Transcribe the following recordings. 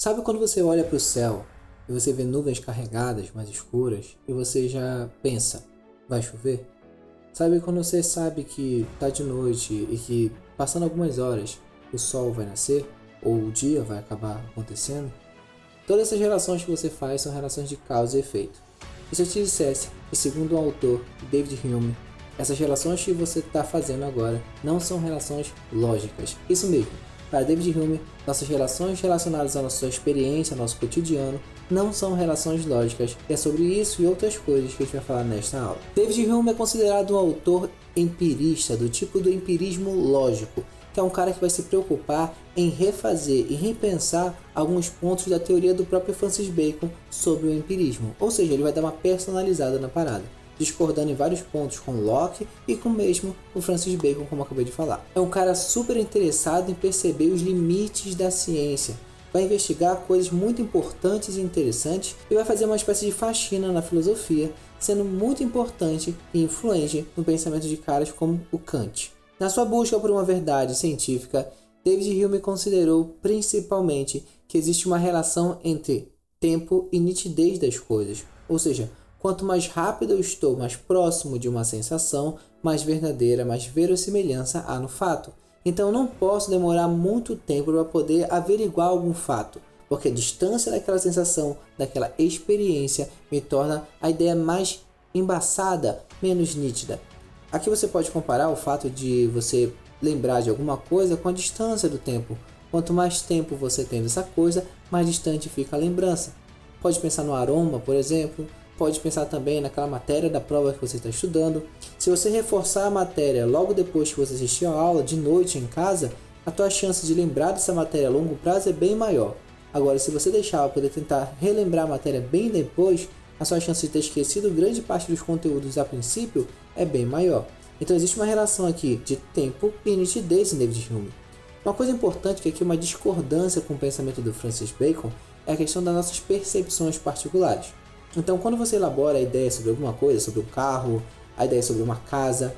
Sabe quando você olha para o céu e você vê nuvens carregadas, mais escuras, e você já pensa, vai chover? Sabe quando você sabe que tá de noite e que passando algumas horas o sol vai nascer ou o dia vai acabar acontecendo? Todas essas relações que você faz são relações de causa e efeito. E se eu te dissesse que, segundo o autor David Hume, essas relações que você está fazendo agora não são relações lógicas? Isso mesmo. Para David Hume, nossas relações relacionadas à nossa experiência, ao nosso cotidiano, não são relações lógicas. E é sobre isso e outras coisas que a gente vai falar nesta aula. David Hume é considerado um autor empirista, do tipo do empirismo lógico, que é um cara que vai se preocupar em refazer e repensar alguns pontos da teoria do próprio Francis Bacon sobre o empirismo. Ou seja, ele vai dar uma personalizada na parada, discordando em vários pontos com Locke e com mesmo o Francis Bacon, como eu acabei de falar. É um cara super interessado em perceber os limites da ciência, vai investigar coisas muito importantes e interessantes e vai fazer uma espécie de faxina na filosofia, sendo muito importante e influente no pensamento de caras como o Kant. Na sua busca por uma verdade científica, David Hume considerou principalmente que existe uma relação entre tempo e nitidez das coisas, ou seja, quanto mais rápido eu estou mais próximo de uma sensação, mais verdadeira, mais verossimilhança há no fato. Então eu não posso demorar muito tempo para poder averiguar algum fato, porque a distância daquela sensação, daquela experiência, me torna a ideia mais embaçada, menos nítida. Aqui você pode comparar o fato de você lembrar de alguma coisa com a distância do tempo. Quanto mais tempo você tem dessa coisa, mais distante fica a lembrança. Pode pensar no aroma, por exemplo. Pode pensar também naquela matéria da prova que você está estudando. Se você reforçar a matéria logo depois que você assistiu a aula, de noite em casa, a tua chance de lembrar dessa matéria a longo prazo é bem maior. Agora, se você deixar para poder tentar relembrar a matéria bem depois, a sua chance de ter esquecido grande parte dos conteúdos a princípio é bem maior. Então existe uma relação aqui de tempo e nitidez em David Hume. Uma coisa importante, que aqui é uma discordância com o pensamento do Francis Bacon, é a questão das nossas percepções particulares. Então quando você elabora a ideia sobre alguma coisa, sobre um carro, a ideia sobre uma casa,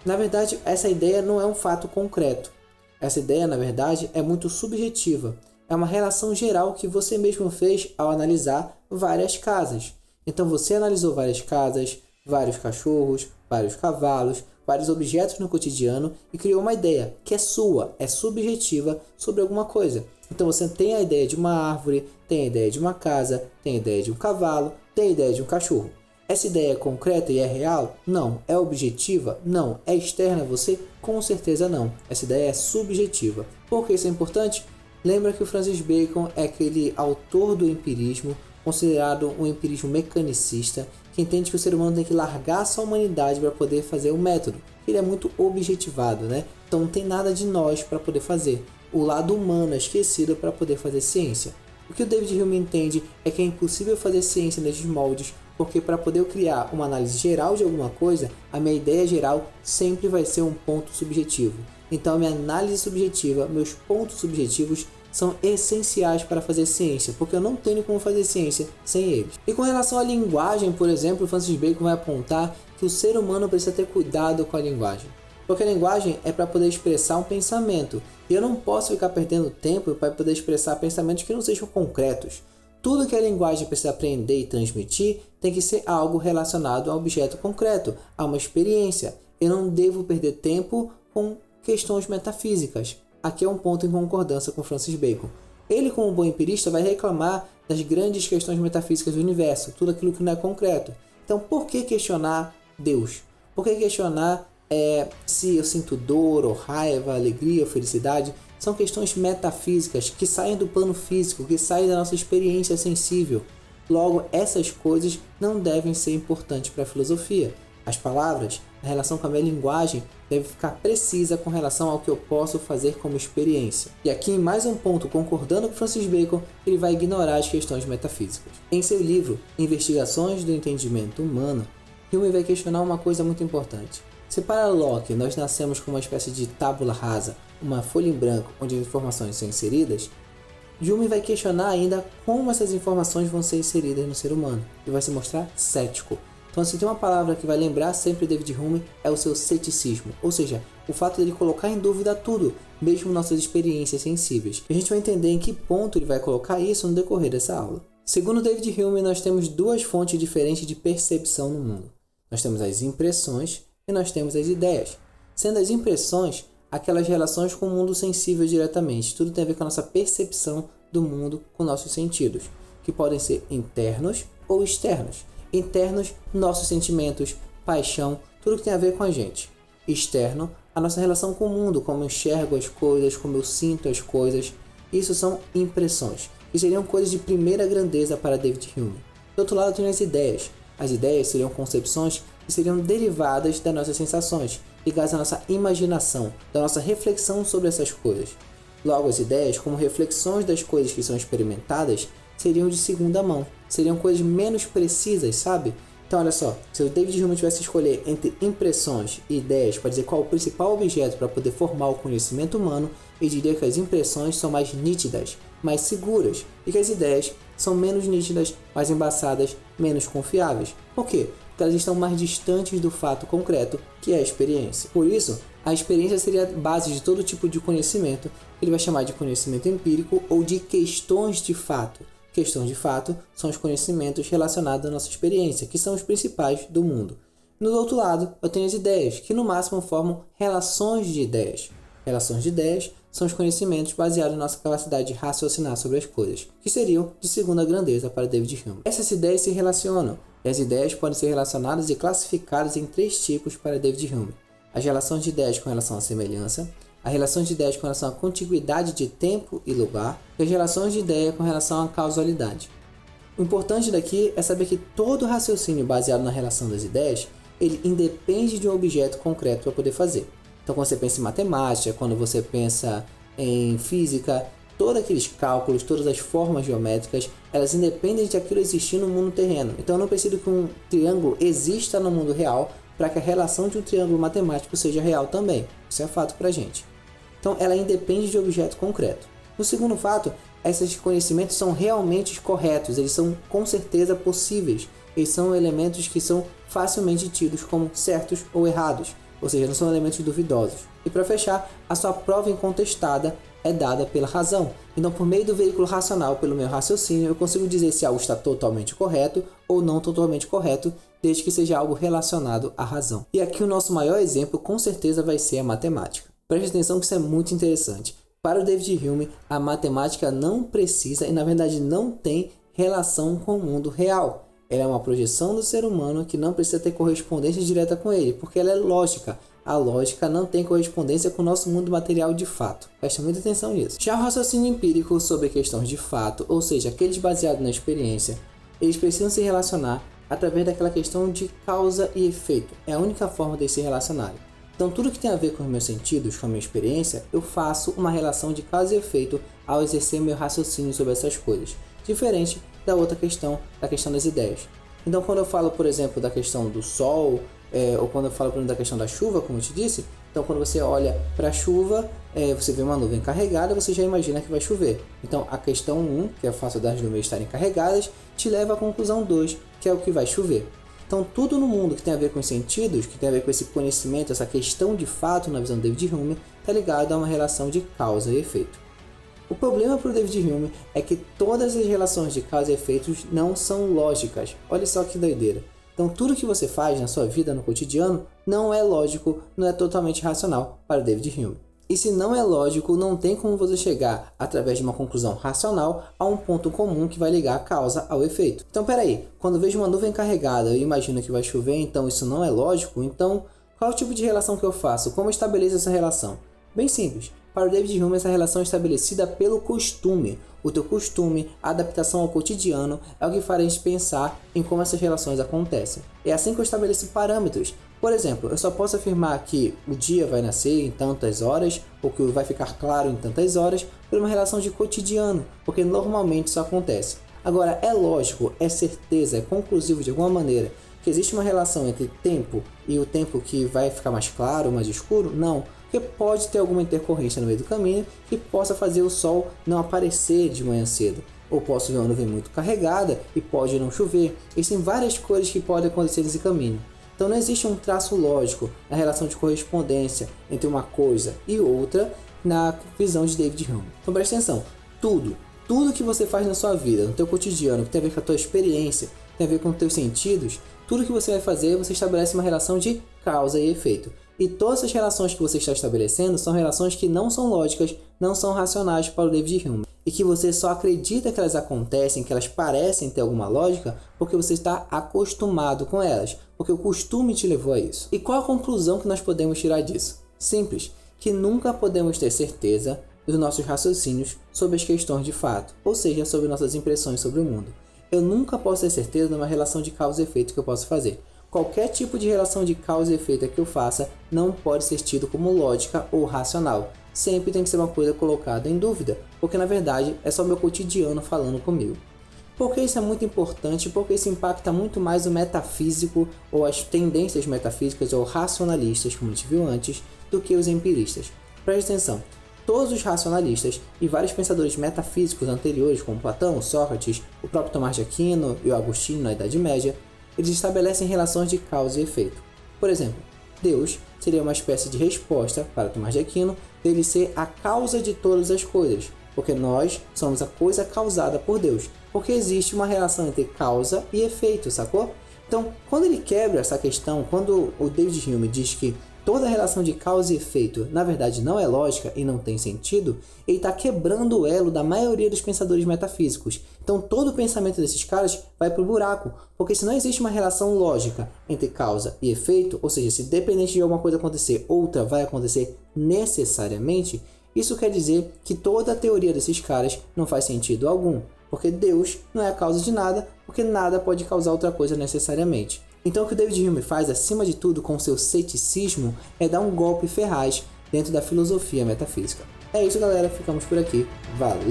na verdade essa ideia não é um fato concreto. Essa ideia, na verdade, é muito subjetiva. É uma relação geral que você mesmo fez ao analisar várias casas. Então você analisou várias casas, vários cachorros, vários cavalos, vários objetos no cotidiano e criou uma ideia que é sua, é subjetiva sobre alguma coisa. Então você tem a ideia de uma árvore, tem a ideia de uma casa, tem a ideia de um cavalo, tem a ideia de um cachorro. Essa ideia é concreta e é real? Não. É objetiva? Não. É externa a você? Com certeza não. Essa ideia é subjetiva. Por que isso é importante? Lembra que o Francis Bacon é aquele autor do empirismo, considerado um empirismo mecanicista, que entende que o ser humano tem que largar sua humanidade para poder fazer o método. Ele é muito objetivado, né? Então não tem nada de nós para poder fazer. O lado humano é esquecido para poder fazer ciência. O que o David Hume entende é que é impossível fazer ciência nesses moldes, porque para poder eu criar uma análise geral de alguma coisa, a minha ideia geral sempre vai ser um ponto subjetivo. Então a minha análise subjetiva, meus pontos subjetivos, são essenciais para fazer ciência, porque eu não tenho como fazer ciência sem eles. E com relação à linguagem, por exemplo, Francis Bacon vai apontar que o ser humano precisa ter cuidado com a linguagem. Porque a linguagem é para poder expressar um pensamento, e eu não posso ficar perdendo tempo para poder expressar pensamentos que não sejam concretos. Tudo que a linguagem precisa aprender e transmitir tem que ser algo relacionado a um objeto concreto, a uma experiência. Eu não devo perder tempo com questões metafísicas. Aqui é um ponto em concordância com Francis Bacon. Ele, como bom empirista, vai reclamar das grandes questões metafísicas do universo, tudo aquilo que não é concreto. Então, por que questionar Deus? Por que questionar se eu sinto dor, ou raiva, alegria ou felicidade? São questões metafísicas que saem do plano físico, que saem da nossa experiência sensível. Logo, essas coisas não devem ser importantes para a filosofia. As palavras, a relação com a minha linguagem, deve ficar precisa com relação ao que eu posso fazer como experiência. E aqui, em mais um ponto, concordando com Francis Bacon, ele vai ignorar as questões metafísicas. Em seu livro, Investigações do Entendimento Humano, Hume vai questionar uma coisa muito importante. Se para Locke nós nascemos com uma espécie de tábula rasa, uma folha em branco onde as informações são inseridas, Hume vai questionar ainda como essas informações vão ser inseridas no ser humano e vai se mostrar cético. Então, se tem uma palavra que vai lembrar sempre David Hume, é o seu ceticismo, ou seja, o fato dele colocar em dúvida tudo, mesmo nossas experiências sensíveis. E a gente vai entender em que ponto ele vai colocar isso no decorrer dessa aula. Segundo David Hume, nós temos duas fontes diferentes de percepção no mundo. Nós temos as impressões e nós temos as ideias. Sendo as impressões, aquelas relações com o mundo sensível diretamente. Tudo tem a ver com a nossa percepção do mundo com nossos sentidos, que podem ser internos ou externos. Internos, nossos sentimentos, paixão, tudo que tem a ver com a gente. Externo, a nossa relação com o mundo, como eu enxergo as coisas, como eu sinto as coisas. Isso são impressões, que seriam coisas de primeira grandeza para David Hume. Do outro lado, tem as ideias. As ideias seriam concepções que seriam derivadas das nossas sensações, ligadas à nossa imaginação, da nossa reflexão sobre essas coisas. Logo, as ideias, como reflexões das coisas que são experimentadas, seriam de segunda mão, seriam coisas menos precisas, sabe? Então, olha só, se o David Hume tivesse que escolher entre impressões e ideias para dizer qual é o principal objeto para poder formar o conhecimento humano, ele diria que as impressões são mais nítidas, mais seguras, e que as ideias são menos nítidas, mais embaçadas, menos confiáveis. Por quê? Porque elas estão mais distantes do fato concreto, que é a experiência. Por isso, a experiência seria a base de todo tipo de conhecimento, que ele vai chamar de conhecimento empírico ou de questões de fato. Questões de fato são os conhecimentos relacionados à nossa experiência, que são os principais do mundo. No outro lado, eu tenho as ideias, que no máximo formam relações de ideias. Relações de ideias são os conhecimentos baseados na nossa capacidade de raciocinar sobre as coisas, que seriam de segunda grandeza para David Hume. Essas ideias se relacionam, e as ideias podem ser relacionadas e classificadas em três tipos para David Hume. As relações de ideias com relação à semelhança, as relações de ideias com relação à contiguidade de tempo e lugar, e as relações de ideia com relação à causalidade. O importante daqui é saber que todo raciocínio baseado na relação das ideias, ele independe de um objeto concreto para poder fazer. Então, quando você pensa em matemática, quando você pensa em física, todos aqueles cálculos, todas as formas geométricas, elas independem de aquilo existir no mundo terreno. Então, eu não preciso que um triângulo exista no mundo real para que a relação de um triângulo matemático seja real também. Isso é fato para a gente. Então, ela independe de objeto concreto. O segundo fato, esses conhecimentos são realmente corretos, eles são com certeza possíveis. Eles são elementos que são facilmente tidos como certos ou errados, ou seja, não são elementos duvidosos. E para fechar, a sua prova incontestada é dada pela razão. Então, por meio do veículo racional, pelo meu raciocínio, eu consigo dizer se algo está totalmente correto ou não totalmente correto, desde que seja algo relacionado à razão. E aqui o nosso maior exemplo, com certeza, vai ser a matemática. Preste atenção que isso é muito interessante. Para o David Hume, a matemática não precisa e, na verdade, não tem relação com o mundo real. Ela é uma projeção do ser humano que não precisa ter correspondência direta com ele, porque ela é lógica. A lógica não tem correspondência com o nosso mundo material de fato. Preste muita atenção nisso. Já o raciocínio empírico sobre questões de fato, ou seja, aqueles baseados na experiência, eles precisam se relacionar através daquela questão de causa e efeito. É a única forma de se relacionarem. Então, tudo que tem a ver com os meus sentidos, com a minha experiência, eu faço uma relação de causa e efeito ao exercer meu raciocínio sobre essas coisas. Diferente da outra questão, da questão das ideias. Então, quando eu falo, por exemplo, da questão do sol, ou quando eu falo, por exemplo, da questão da chuva, como eu te disse, então quando você olha para a chuva, você vê uma nuvem carregada, você já imagina que vai chover. Então, a questão 1, que é o fato das nuvens estarem carregadas, te leva à conclusão 2, que é o que vai chover. Então, tudo no mundo que tem a ver com os sentidos, que tem a ver com esse conhecimento, essa questão de fato, na visão de David Hume, está ligado a uma relação de causa e efeito. O problema para o David Hume é que todas as relações de causa e efeitos não são lógicas. Olha só que doideira. Então, tudo que você faz na sua vida, no cotidiano, não é lógico, não é totalmente racional para o David Hume. E se não é lógico, não tem como você chegar, através de uma conclusão racional, a um ponto comum que vai ligar a causa ao efeito. Então, peraí, quando eu vejo uma nuvem carregada, eu imagino que vai chover, então isso não é lógico? Então, qual é o tipo de relação que eu faço? Como eu estabeleço essa relação? Bem simples. Para o David Hume, essa relação é estabelecida pelo costume. O teu costume, a adaptação ao cotidiano, é o que fará a gente pensar em como essas relações acontecem. É assim que eu estabeleço parâmetros. Por exemplo, eu só posso afirmar que o dia vai nascer em tantas horas, ou que vai ficar claro em tantas horas, por uma relação de cotidiano, porque normalmente isso acontece. Agora, é lógico, é certeza, é conclusivo de alguma maneira que existe uma relação entre tempo e o tempo que vai ficar mais claro, mais escuro? Não, porque pode ter alguma intercorrência no meio do caminho que possa fazer o sol não aparecer de manhã cedo. ou posso ver uma nuvem muito carregada e pode não chover. Existem várias coisas que podem acontecer nesse caminho. Então não existe um traço lógico na relação de correspondência entre uma coisa e outra na visão de David Hume. Então preste atenção, tudo que você faz na sua vida, no teu cotidiano, que tem a ver com a tua experiência, tem a ver com os teus sentidos, tudo que você vai fazer, você estabelece uma relação de causa e efeito. E todas as relações que você está estabelecendo são relações que não são lógicas, não são racionais para o David Hume. E que você só acredita que elas acontecem, que elas parecem ter alguma lógica, porque você está acostumado com elas, porque o costume te levou a isso. E qual a conclusão que nós podemos tirar disso? Simples, que nunca podemos ter certeza dos nossos raciocínios sobre as questões de fato, ou seja, sobre nossas impressões sobre o mundo. Eu nunca posso ter certeza de uma relação de causa e efeito que eu posso fazer. Qualquer tipo de relação de causa e efeito que eu faça não pode ser tido como lógica ou racional. Sempre tem que ser uma coisa colocada em dúvida, porque na verdade é só meu cotidiano falando comigo. Por que isso é muito importante? Porque isso impacta muito mais o metafísico ou as tendências metafísicas ou racionalistas, como a gente viu antes, do que os empiristas. Preste atenção. Todos os racionalistas e vários pensadores metafísicos anteriores, como Platão, Sócrates, o próprio Tomás de Aquino e o Agostinho na Idade Média, eles estabelecem relações de causa e efeito. Por exemplo, Deus seria uma espécie de resposta, para Tomás de Aquino, dele ser a causa de todas as coisas, porque nós somos a coisa causada por Deus, porque existe uma relação entre causa e efeito, sacou? Então, quando ele quebra essa questão, quando o David Hume diz que toda relação de causa e efeito, na verdade, não é lógica e não tem sentido, ele está quebrando o elo da maioria dos pensadores metafísicos. Então, todo o pensamento desses caras vai para o buraco, porque se não existe uma relação lógica entre causa e efeito, ou seja, se dependente de alguma coisa acontecer, outra vai acontecer necessariamente, isso quer dizer que toda a teoria desses caras não faz sentido algum, porque Deus não é a causa de nada, porque nada pode causar outra coisa necessariamente. Então o que o David Hume faz, acima de tudo, com seu ceticismo, é dar um golpe ferraz dentro da filosofia metafísica. É isso, galera. Ficamos por aqui. Valeu!